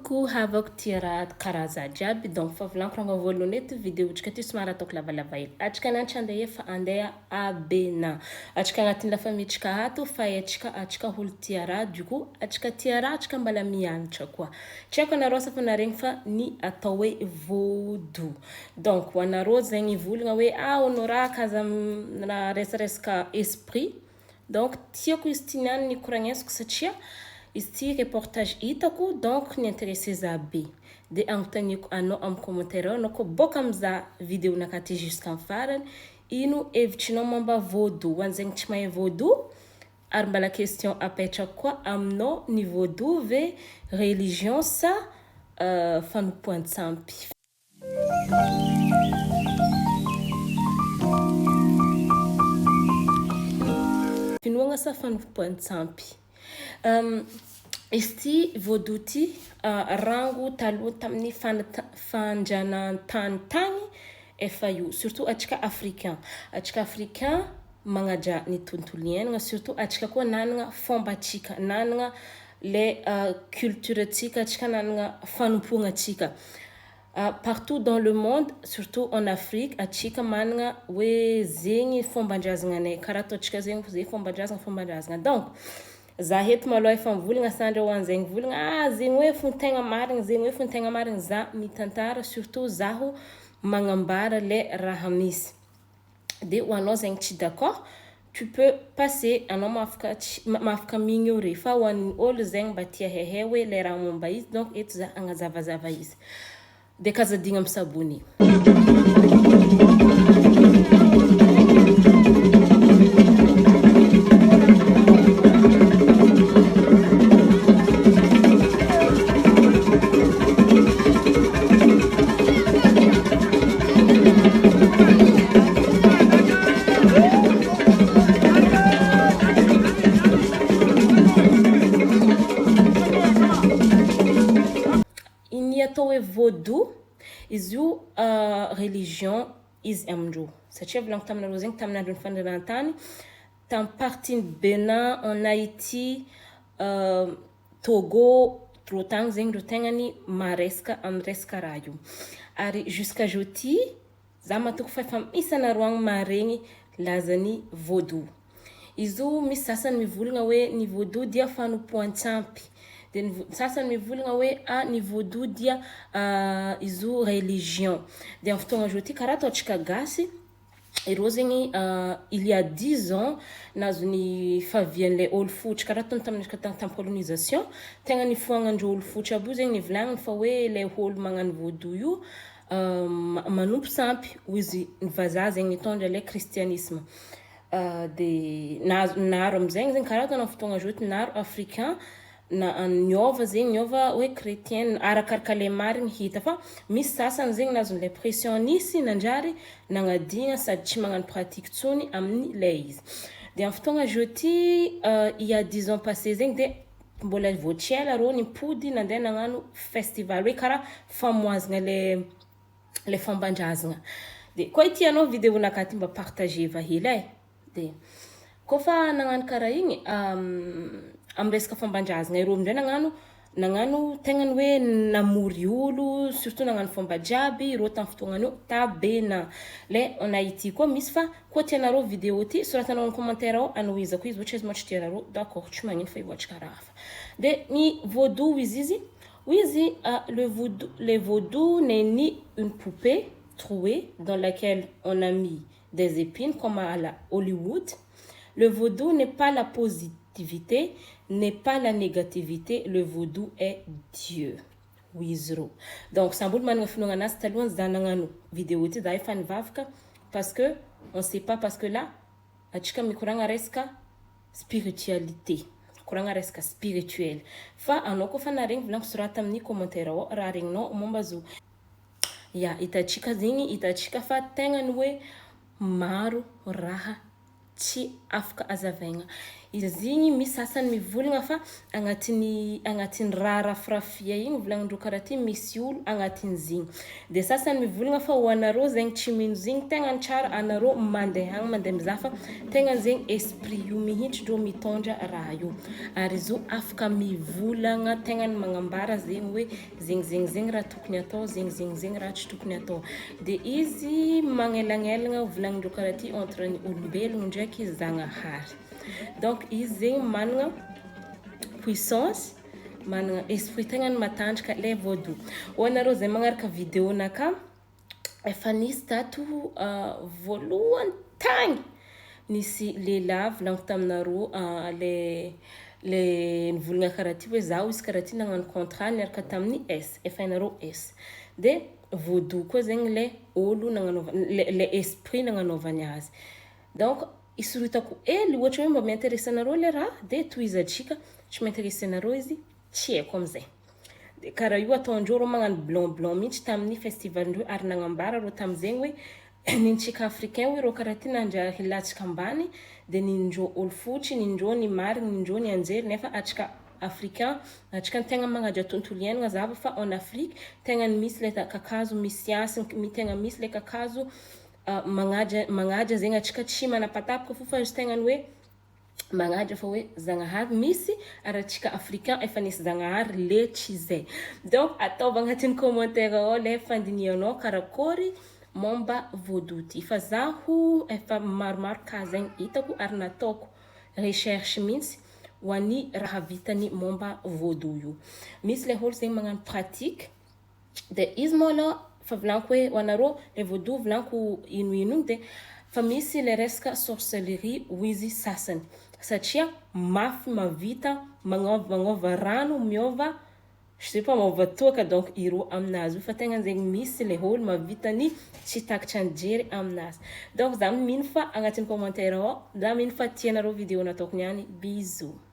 Coucou, havako tia raha karaza jiaby donc fa volaniko raha voalohany eto vidéo tsika ty somary ataoko lavalava hely. Atsika anantsy andeha efa andeha abena. Atsika agnatin'ny la famille tsika ato fa atsika olo tia raha du coup atsika tia raha atsika mbala mianatra koa. Tsy haiko anareo sa fa naregny fa ny atao hoe vaudou. Donc ho anareo zegny volagna hoe ono raha kaza na resaresaka esprit. Donc tiako izy ty niany nikoragnesako satria izy ty reportage hitako donc niintéressé za be. De agnontaniako anao amin'ny commentaire anao ko boka mizaha vidéo nakaty jusqu'en farany ino hevitrinao momba vaudou. Ho an'zegny tsy mahay vaudou ary mbala question apetrako koa aminao ny vaudou ve religion sa fanompoan-tsampy. Finoana sa fanompoan-tsampy. Izy ty vaudou ty rango taloha tamin'ny fanjanahantany tagny efa io surtout atsika africain. Atsika africain magnaja ny tontolo iainagna surtout atsika koa nanagna fombatsika, nanagna le culture tsika, atsika nanagna fanompoagna tsika. Partout dans le monde, surtout en Afrique, atsika managna hoe zegny fomban-drazagna karaha ataontsika zegny fomban-drazagna. Donc za eto malôha efa mivolagna sandra ho an'zegny volagna zegny hoe fontegna marigny, zegny hoe fontegna marigny za mitantara surtout zaho magnambara le raha misy. De ho anao zegny tsy d'accord, tu peux passer anao mafaka m'ignorer fa ho an'ny olo zegny mba tia hehe hoe le raha momba izy donc eto za agnazavazava izy. De kazadigna am'sabony. Vaudou izy io religion izy amindreo satria volaniko taminareo zegny tamin'ny andron'ny fanjanahantany tamin'ny partie Bénin, en Haïti, Togo, reo tagny zegny reo tegnany maresaka amin'ny resaka raha io. Ary jusqu'à aujourd'hui za matoko fa efa misy anareo agny maregny lazany vaudou. Izy io misy sasany mivolagna hoe ny vaudou dia fanompoan-tsampy. De sasany mivolagna hoe ny vaudou dia izy io religion. De amin'ny fotoagna aujourd'hui karaha ataontsika gasy ireo zegny il y a 10 ans nazo ny favian'le olo fotsy karaha ataony tamin'ny colonisation tegna nifoagnandreo olo fotsy aby io zegny nivolagniny fa hoe le olo magnano vaudou io manompo sampy hoy izy ny vazaha zegny nitondra le christianisme. De naro am'zegny zegny karaha ataony amin'ny fotoagna aujourd'hui naro africain na niova zegny niova hoe chrétienne arakaraka le marigny hita fa misy sasany zegny nazony le pression nisy nanjary nagnadigna sady tsy magnano pratique tsony amin'ny le izy. De amin'ny fotoagna jeudi il y a 10 ans passé zegny de mbola voatiela rô nipody nandeha nagnano festival hoe karaha famoazana le fomban-drazagna. De koa itianao vidéo nakaty mba partager va hely de kofa nagnano karaha igny am resaka fomban-drazagna ireo amindray nagnano tegnany hoe namory olo surtout nagnano fomba jiaby ireo tamin'ny fotoagnany io tabena le en Haïti koa misy fa koa tianareo vidéo ty soratanao amin'ny commentaire ao anohizako izy ohatra izy mo tsy tianareo d'accord tsy magnino fa ivoatrika raha hafa. De ny vaudou izy le vaudou n'est ni une poupée trouée dans laquelle on a mis des épines comme à la Hollywood. Le vaudou n'est pas la positivité, n'est pas la négativité, le vaudou est Dieu. Wizro. Donc samboly managna finoana anazy talohany za nagnano vidéo ty za efa nivavaka parce que on sait pas parce que là atsika mikoragna resaka spiritualité. Koragna resaka spirituel. Fa anao koa fa naregny volaniko sorata amin'ny commentaire ao raha regninao momba zo. Ya itatsika zegny itatsika fa tegnany hoe maro raha tsy afaka azavaigna. izy igny misy sasany mivolagna fa agnatin'ny raha rafirafia igny volagnin-dreo karaha ty misy olo agnatin'izigny. De sasany mivolagna fa ho anareo zegny tsy mino zigny tegna ny tsara anareo mandeha agny mandeha mizaha fa tegna zegny esprit io mihitsy ndreo mitondra raha io. Ary izy afaka mivolagna tegna ny magnambara zegny hoe zegny raha tokony atao, zegny raha tsy tokony atao. De izy magnelagnelagna volagnin-dreo karaha ty entre ny olombelogno ndraiky zagnahary. Donc izy zegny managna puissance, managna esprit tegna ny matanjaka le vaudou. Ho anareo zay magnaraka vidéonaka efa nisy tato voalohany tagny nisy lehilahy volagno taminareo le nivolagna karaha ty hoe zaho izy karaha ty nagnano contrat niaraka tamin'ny S, efa hainareo S. De vaudou koa zegny le olo le esprit nagnanaovany azy. Donc isoritako ohatra hoe mba miinteresa anareo le raha de tohizatsika, tsy miinteresa anareo izy tsy haiko amizay. De karaha io ataondreo reo magnano blanc mihitsy tamin'ny festivalindreo ary nagnambara reo tamizegny hoe nintsika africain hoe reo karaha ty nandra hilatsika ambany de nindreo olo fotsy, nindreo ny marigny, nindreo ny anjery nefa atsika africain, atsika tegna magnaja tontolo iainagna zava fa en Afrique tegna misy le kakazo misy science, tegna misy le kakazo magnaja zegny atsika tsy manapatapaka fo fa izy tegna ny hoe magnaja fa hoe zagnahary misy ary atsika africain efa nisy zagnahary le tsy zay. Donc ataova agnatin'ny commentaire ao le fandinianao karakory momba vaudou ty, fa zaho efa maromaro cas zegny hitako ary nataoko recherche mihitsy ho an'ny raha vitany momba vaudou io. Misy le olo zegny magnano pratique de izy moa aloha fa volaniko hoe ho anareo le vaudou volaniko ino de fa misy le resaka sorcellerie ho izy sasany satria mafy mavita magnova rano miova je sais pas magnova toaka donc iro aminazy fa tegna zegny misy le olo mavitany tsy takatra anjery aminazy. Donc za mino fa agnatin'ny commentaire ao za mino fa tianareo vidéo nataoko niany. Bisous.